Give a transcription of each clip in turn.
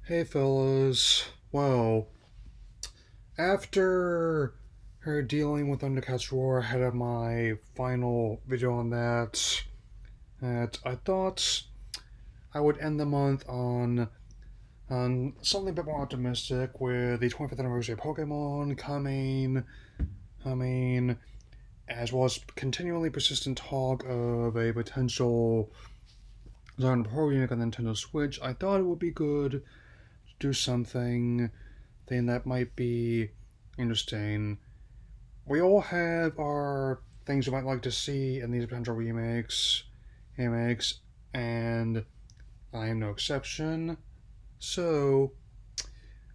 Hey fellas. Well, after her dealing with Undercat's Roar ahead of my final video on that I thought I would end the month on something a bit more optimistic with the 25th anniversary of Pokemon coming, as well as continually persistent talk of a potential Zelda Pro remake on Nintendo Switch. I thought it would be good to do something thing that might be interesting. We all have our things we might like to see in these potential remakes, and I am no exception. So,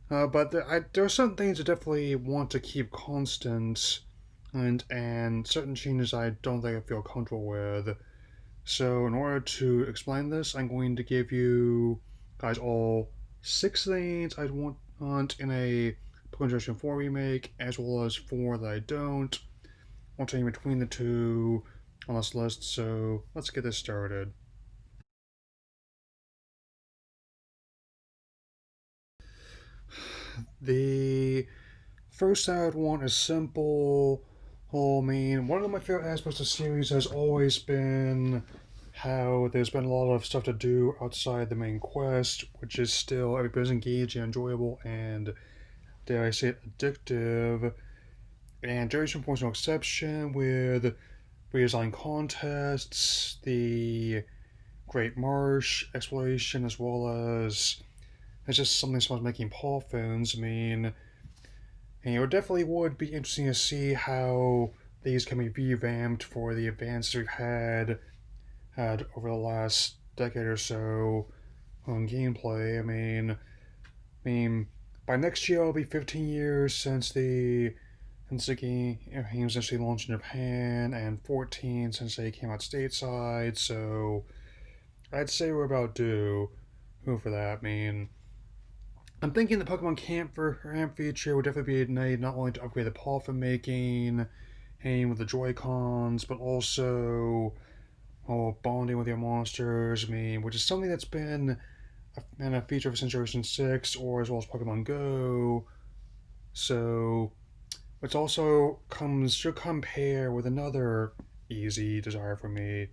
but there are certain things I definitely want to keep constant, and certain changes I don't think I feel comfortable with. So, in order to explain this, I'm going to give you guys all six things I'd want in a Pokemon Generation 4 remake, as well as four that I don't. Alternating between the two on this list, so let's get this started. The first I would want is simple. I mean, one of my favorite aspects of the series has always been how there's been a lot of stuff to do outside the main quest, which is still every bit as engaging, enjoyable, and dare I say it, addictive. And Generation 4 is no exception, with redesign contests, the Great Marsh exploration, as well as it's just something someone's making paw phones. I mean, and it definitely would be interesting to see how these can be revamped for the advances we've had over the last decade or so on gameplay. I mean, by next year it'll be 15 years since the game was initially launched in Japan, and 14 since they came out stateside. So I'd say we're about due. Who for that? I mean, I'm thinking the Pokemon Camp feature would definitely be made not only to upgrade the paw for making, aim with the Joy Cons, but also bonding with your monsters. I mean, which is something that's been a feature of since Generation 6, or as well as Pokemon Go. So, which also should come pair with another easy desire for me.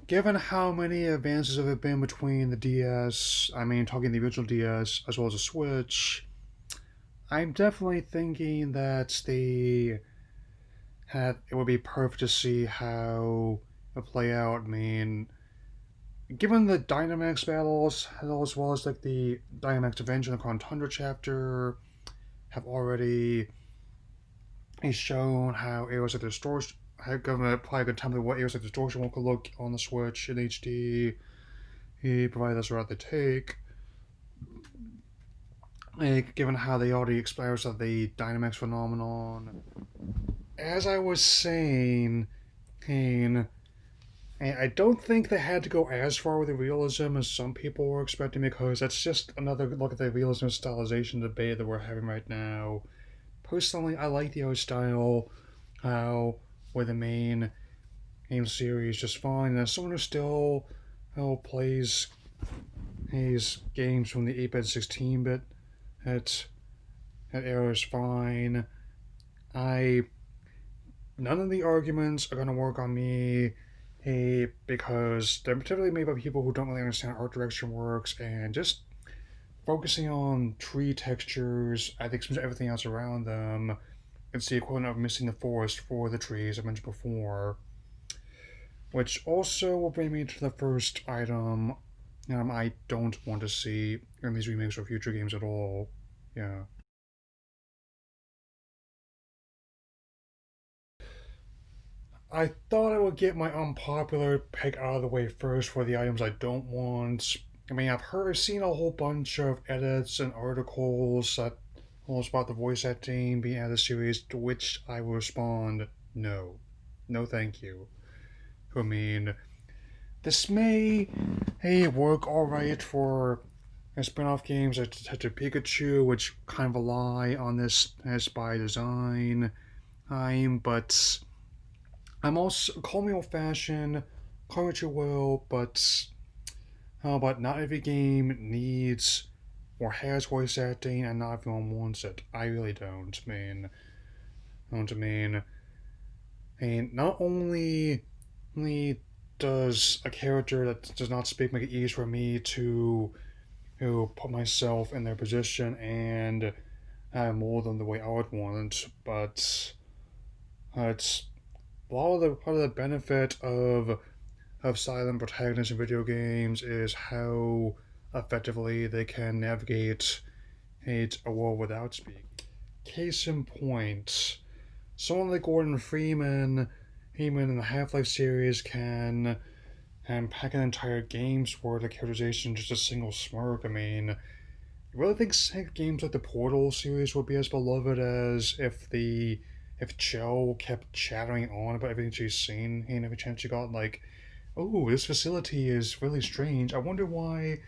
Given how many advances have been between the DS, I mean, talking the original DS as well as the Switch, I'm definitely thinking that it would be perfect to see how it play out. I mean, given the Dynamax battles, as well as like the Dynamax Adventure and the Crown Tundra chapter, have already shown how areas like the distortion, have given probably a good time what areas like distortion will could look on the Switch in HD. He provided us throughout the take. Given how they already expressed of the Dynamax phenomenon. As I was saying, Kane, I don't think they had to go as far with the realism as some people were expecting, because that's just another look at the realism and stylization debate that we're having right now. Personally, I like the art style, how with the main game series just fine. And as someone who still plays his games from the 8-bit, 16-bit, that that era is fine. I None of the arguments are gonna work on me, because they're typically made by people who don't really understand how art direction works, and just focusing on tree textures, I think everything else around them, it's the equivalent of missing the forest for the trees I mentioned before. Which also will bring me to the first item I don't want to see in these remakes or future games at all. Yeah. I thought I would get my unpopular pick out of the way first for the items I don't want. I mean, I've seen a whole bunch of edits and articles that almost about the voice acting being added to the series, to which I will respond, no. No thank you. I mean, this may, work alright for spin-off games like Detective Pikachu, which kind of rely on this as by design. But I'm also, call me old fashioned, call it you will, but how about not every game needs or has voice acting, and not everyone wants it. I really don't. I mean, and not only does a character that does not speak make it easy for me to put myself in their position and mold them the way I would want, but it's a lot of the benefit of silent protagonists in video games is how effectively they can navigate a world without speaking. Case in point, someone like Gordon Freeman, in the Half-Life series can pack an entire game's worth of characterization in just a single smirk. I mean, you really think games like the Portal series would be as beloved as if Jill kept chattering on about everything she's seen and every chance she got, like, oh, this facility is really strange. I wonder why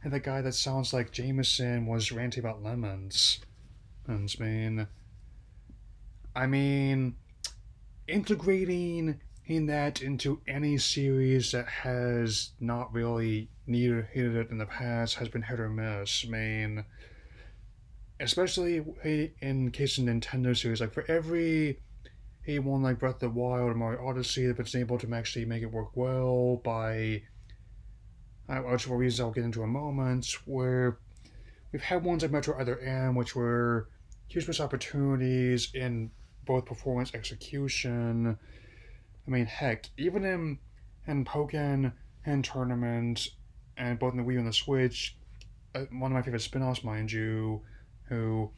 the guy that sounds like Jameson was ranting about lemons. And I mean, integrating in that into any series that has not really needed it in the past has been hit or miss. Especially in case of Nintendo series, like for every one like Breath of the Wild or Mario Odyssey that been able to actually make it work well by which for reasons I'll get into in a moment, where we've had ones like Metro Other M, which were huge missed opportunities in both performance execution. I mean, heck, even in Pokken and Tournament, and both in the Wii and the Switch, one of my favorite spin-offs, mind you, who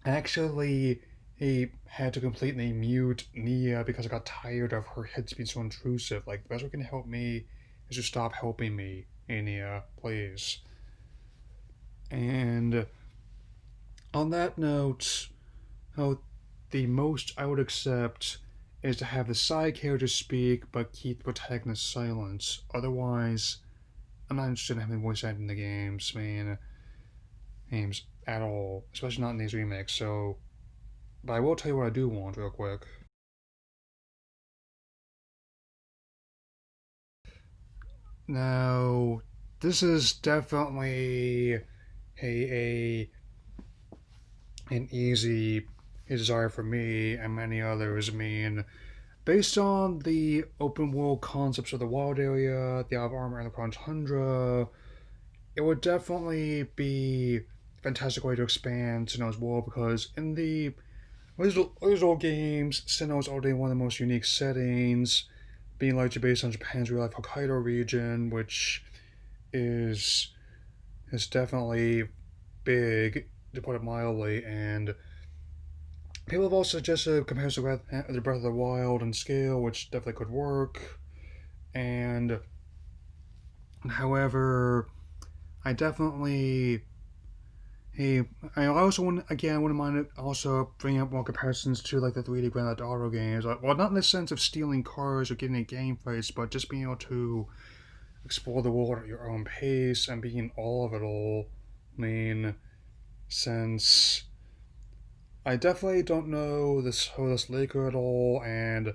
actually he had to completely mute Nia because I got tired of her hits being so intrusive. Like, the best way can help me is to stop helping me, Nia, please. And on that note, oh, the most I would accept is to have the side characters speak but keep the protagonist silent. Otherwise, I'm not interested in having voice acting in the games at all, especially not in these remakes. So, but I will tell you what I do want real quick. Now, this is definitely a an easy desire for me and many others. Based on the open world concepts of the wild area, the out of armor, and the Crunch Tundra, it would definitely be a fantastic way to expand Sinnoh's world because in the original games, Sinnoh is already one of the most unique settings, being largely based on Japan's real life Hokkaido region, which is is definitely big, to put it mildly, and people have also suggested comparison with the Breath of the Wild and scale, which definitely could work. And however, I definitely hey, I also wouldn't mind also bringing up more comparisons to like the 3D Grand Theft Auto games. Well, not in the sense of stealing cars or getting a game fights, but just being able to explore the world at your own pace and being all of it all. I mean, since I definitely don't know this Laker at all, and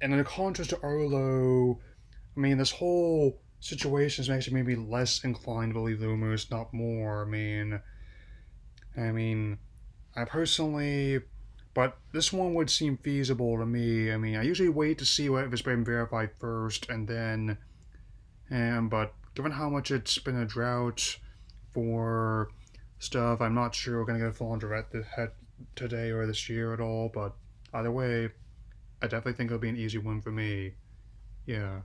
in contrast to Arlo, this whole situation is actually made me less inclined to believe the rumors, not more. I mean, I personally, but this one would seem feasible to me. I usually wait to see what if it's been verified first, and then, and but given how much it's been a drought for stuff, I'm not sure we're gonna get a full on direct today or this year at all. But either way, I definitely think it'll be an easy win for me. Yeah.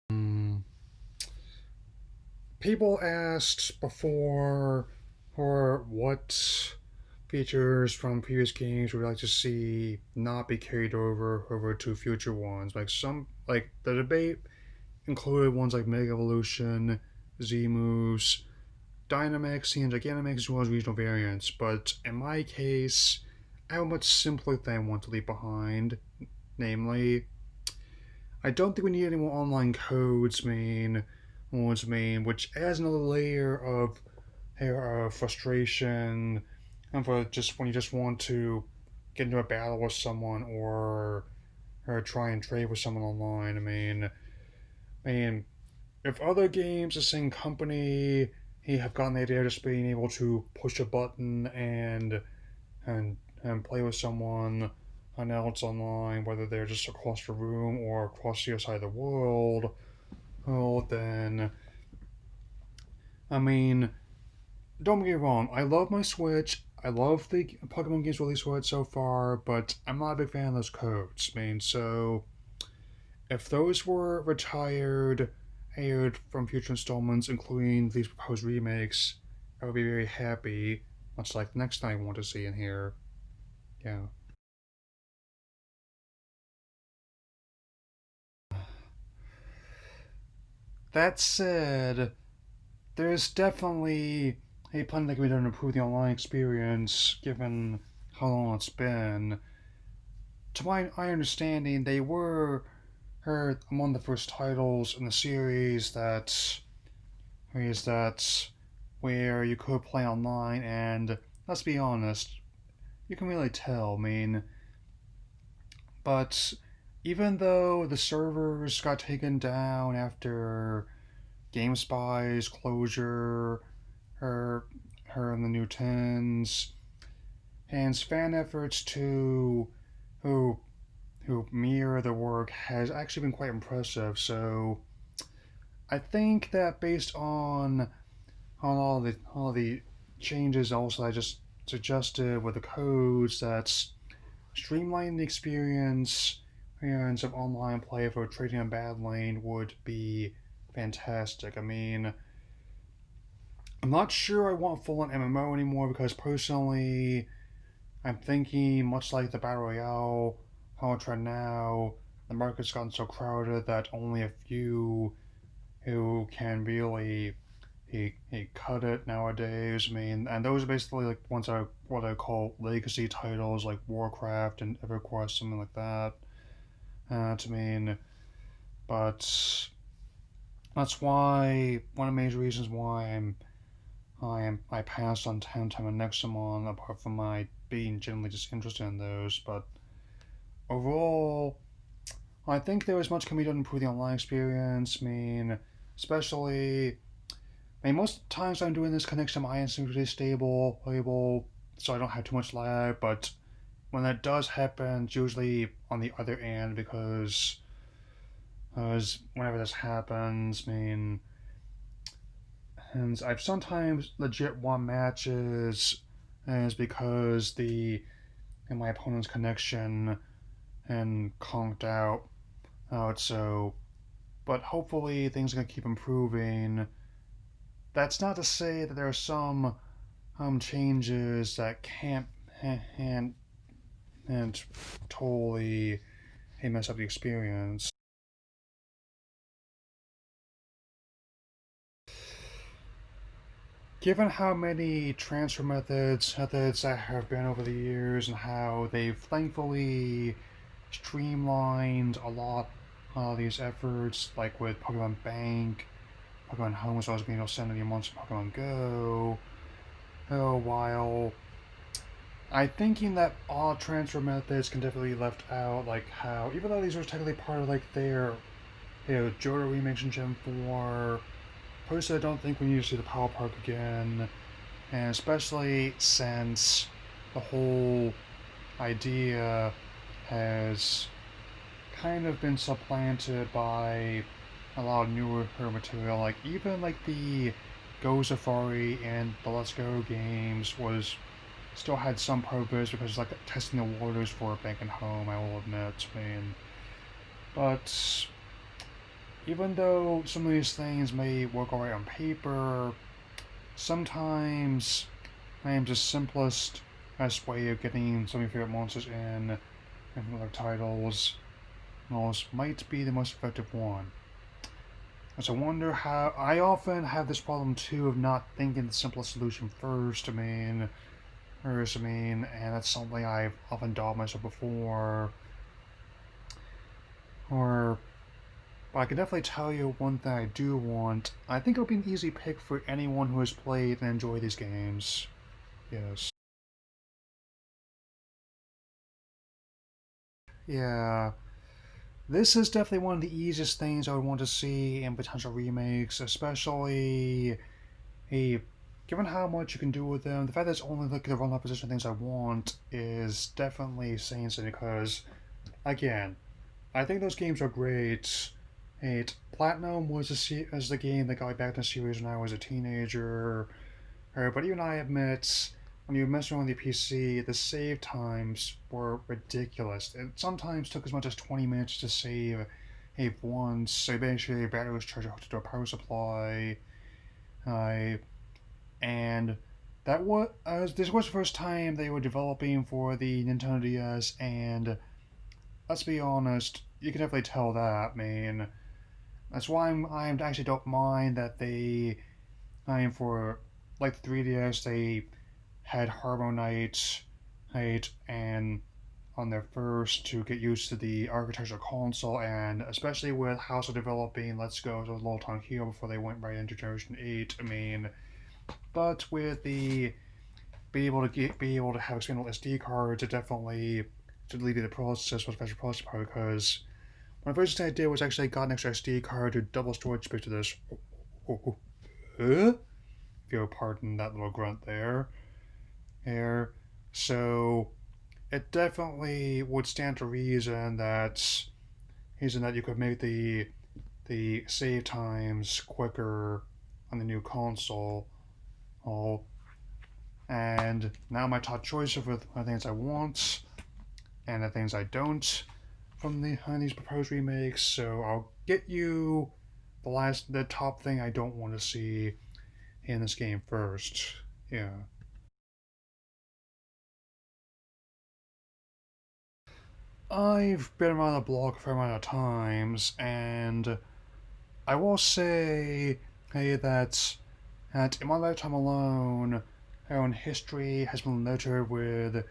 Hmm. People asked before for what features from previous games would like to see not be carried over to future ones. Like the debate included ones like Mega Evolution, Z moves, Dynamax, and Gigantamax, as well as regional variants. But in my case, I have a much simpler thing I want to leave behind. Namely, I don't think we need any more online codes, which adds another layer of frustration, and for just when you just want to get into a battle with someone or try and trade with someone online. I mean, if other games, the same company, have gotten the idea of just being able to push a button and play with someone else online, whether they're just across the room or across the other side of the world, well then, I mean, don't get me wrong. I love my Switch. I love the Pokemon games released with it so far, but I'm not a big fan of those codes. So if those were retired, aired from future installments, including these proposed remakes, I would be very happy. Much like the next thing I want to see in here. Yeah. That said, there's definitely a plan that can be done to improve the online experience, given how long it's been. To my understanding, they were among the first titles in the series that where you could play online, and let's be honest, you can really tell. But even though the servers got taken down after GameSpy's closure, her her and the new tens, and fan efforts to who who mirror the work has actually been quite impressive. So I think that based on all the changes also I just suggested with the codes, that's streamlining the experience and some online play for trading in bad lane would be fantastic. I'm not sure I want full on MMO anymore because personally I'm thinking much like the Battle Royale, how it's right now, the market's gotten so crowded that only a few who can really he cut it nowadays. And those are basically like ones I what I call legacy titles like Warcraft and EverQuest, something like that. To mean, but that's why one of the major reasons why I passed on Time and Nexamon, apart from my being generally just interested in those. But overall, I think there is much can be done to improve the online experience. Especially most times I'm doing this connection, my internet is stable, playable, so I don't have too much lag. But when that does happen, it's usually on the other end because whenever this happens, and I've sometimes legit won matches, and it's because the and my opponent's connection and conked out. So, but hopefully things are gonna keep improving. That's not to say that there are some changes that can't and and totally mess up the experience. Given how many transfer methods that have been over the years and how they've thankfully streamlined a lot of these efforts, like with Pokemon Bank, Pokemon Home was always being able to send any months of Pokemon Go. While I'm thinking that all transfer methods can definitely be left out, like how even though these are technically part of like their Johto remakes in Gen 4, personally I don't think we need to see the Power Park again, and especially since the whole idea has kind of been supplanted by a lot of newer material. Like even like the Go Safari and the Let's Go games was still had some purpose because like testing the waters for Bank and Home, I will admit. But even though some of these things may work alright on paper, sometimes I am just simplest best way of getting some of your favorite monsters in and from other titles might be the most effective one. So I wonder how I often have this problem too of not thinking the simplest solution first. And that's something I've often doubted myself before. Or, but I can definitely tell you one thing I do want. I think it'll be an easy pick for anyone who has played and enjoyed these games. Yes. Yeah, this is definitely one of the easiest things I would want to see in potential remakes, especially a given how much you can do with them. The fact that it's only like the run opposition things I want is definitely saying something because again, I think those games are great. Platinum was as the game that got me back in the series when I was a teenager. But even I admit, when you mess around with your PC, the save times were ridiculous. It sometimes took as much as 20 minutes to save once. So basically, your battery was charged to a power supply. Uh, and this was the first time they were developing for the Nintendo DS, and let's be honest, you can definitely tell that. I mean, that's why I actually don't mind that I am for like the 3DS they had Harmonite, right, and on their first to get used to the architecture console, and especially with how they're developing Let's Go to a little time here before they went right into Generation 8. I mean, but with the be able to have expandable SD cards, it definitely to alleviate the process was better process part because one of the first things I did was actually got an extra SD card to double storage space to this. If you'll pardon that little grunt there. So it definitely would stand to reason that you could make the save times quicker on the new console. Oh, and now my top choice of the things I want and the things I don't from these proposed remakes. So I'll get you the top thing I don't want to see in this game first. Yeah. I've been around the block a fair amount of times, and I will say, hey, that in my lifetime alone, our own history has been littered with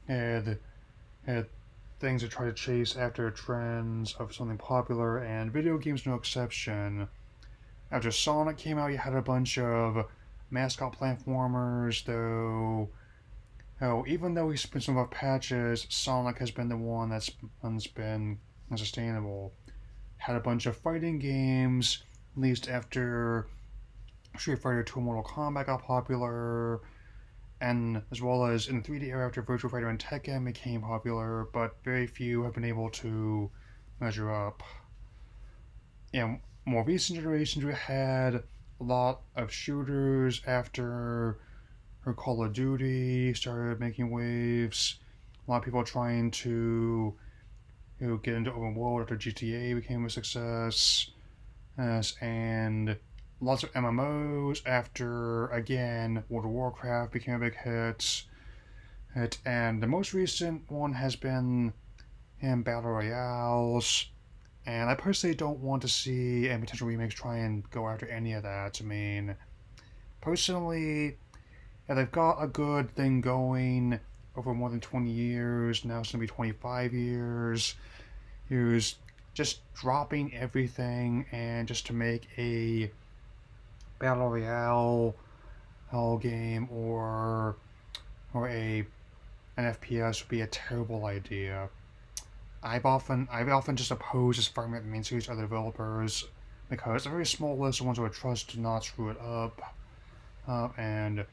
uh, things that try to chase after trends of something popular, and video games no exception. After Sonic came out, you had a bunch of mascot platformers, though. Oh, even though he's been some rough patches, Sonic has been the one that's been unsustainable. Had a bunch of fighting games, at least after Street Fighter 2 Mortal Kombat got popular, and as well as in the 3D era after Virtua Fighter and Tekken became popular, but very few have been able to measure up. In more recent generations, we had a lot of shooters after Call of Duty started making waves. A lot of people trying to get into open world after GTA became a success. And lots of MMOs after, again, World of Warcraft became a big hit. And the most recent one has been in Battle Royales. And I personally don't want to see any potential remakes try and go after any of that. I mean, personally, yeah, they've got a good thing going over more than 20 years. Now it's going to be 25 years. Who's just dropping everything and just to make a battle royale game or an FPS would be a terrible idea. I've often just opposed this format main series to other developers because a very small list of ones I would trust to not screw it up, and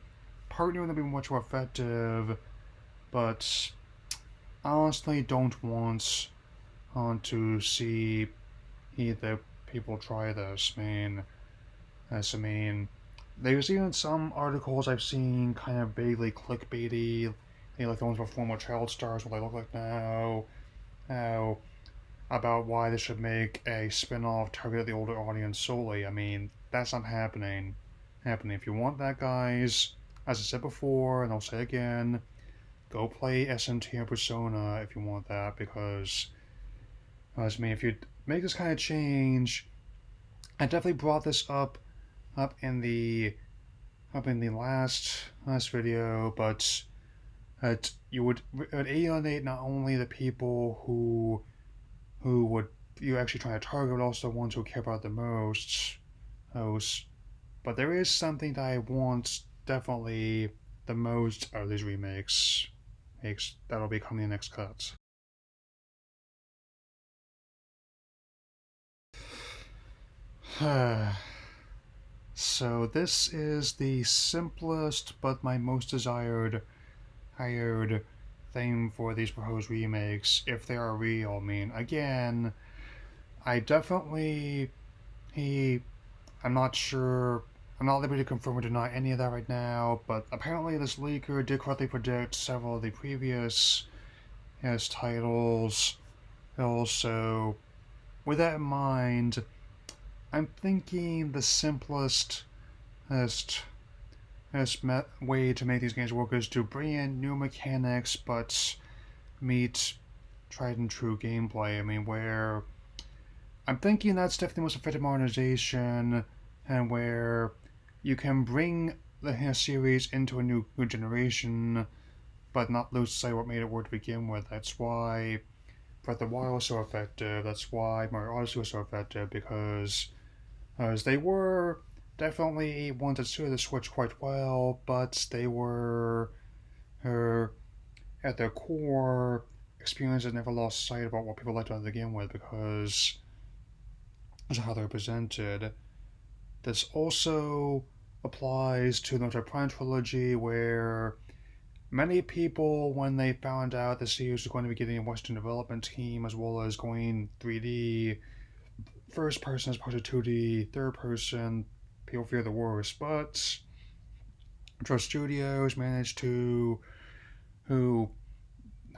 partnering with them be much more effective. But honestly, don't want to see the people try this. I mean, there's even some articles I've seen kind of vaguely clickbaity, like the ones about former child stars, what they look like now, how about why they should make a spin-off targeted at the older audience solely. I mean, that's not happening. If you want that, guys, as I said before, and I'll say again, go play SMT and Persona if you want that, because I mean, if you make this kind of change, I definitely brought this up in the last video, but you would alienate not only the people who would you actually try to target, but also the ones who care about the most. But there is something that I want definitely the most out of these remakes. Makes that'll be coming in the next cuts. So this is the simplest but my most desired hired thing for these proposed remakes, if they are real. I mean, again, I definitely he I'm not sure. I'm not able to confirm or deny any of that right now, but apparently this leaker did correctly predict several of the previous titles. Also, with that in mind, I'm thinking the simplest best, way to make these games work is to bring in new mechanics but meet tried and true gameplay. I mean, where I'm thinking that's definitely the most effective modernization, and where you can bring the series into a new generation, but not lose sight of what made it work to begin with. That's why Breath of the Wild was so effective. That's why Mario Odyssey was so effective, because as they were definitely ones that suited the Switch quite well, but they were uh, at their core experience that never lost sight about what people liked to begin with, because of how they're presented. This also applies to the Metroid Prime trilogy, where many people, when they found out the series was going to be getting a Western development team as well as going 3D, first person as opposed to 2D, third person, people fear the worst. But Metro Studios managed to who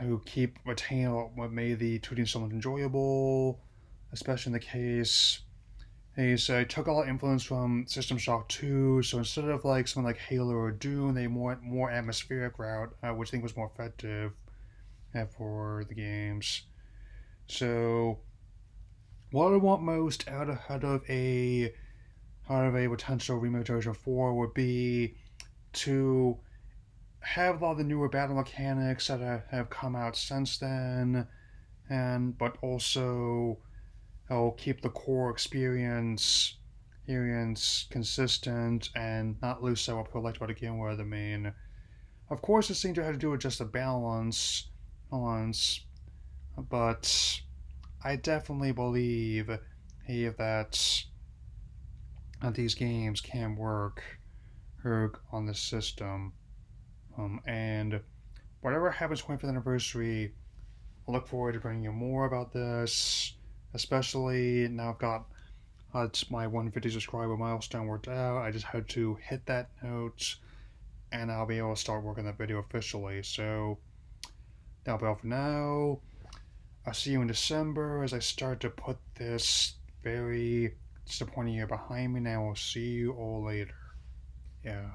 who keep retain what made the 2D installment enjoyable, especially in the case he took a lot of influence from System Shock 2, so instead of like something like Halo or Doom, they went more atmospheric route, which I think was more effective for the games. So, what I want most out of a potential remake version 4 would be to have a lot of the newer battle mechanics that have come out since then, and but also I'll keep the core experience consistent and not lose sight of what people liked about the game were the main. Of course, this thing to have to do with just a balance, but I definitely believe that these games can work on this system. And whatever happens 25th anniversary, I look forward to bringing you more about this. Especially now I've got it's my 150 subscriber milestone worked out. I just had to hit that note, and I'll be able to start working that video officially. So that'll be all for now. I'll see you in December as I start to put this very disappointing year behind me. Now I'll see you all later. Yeah.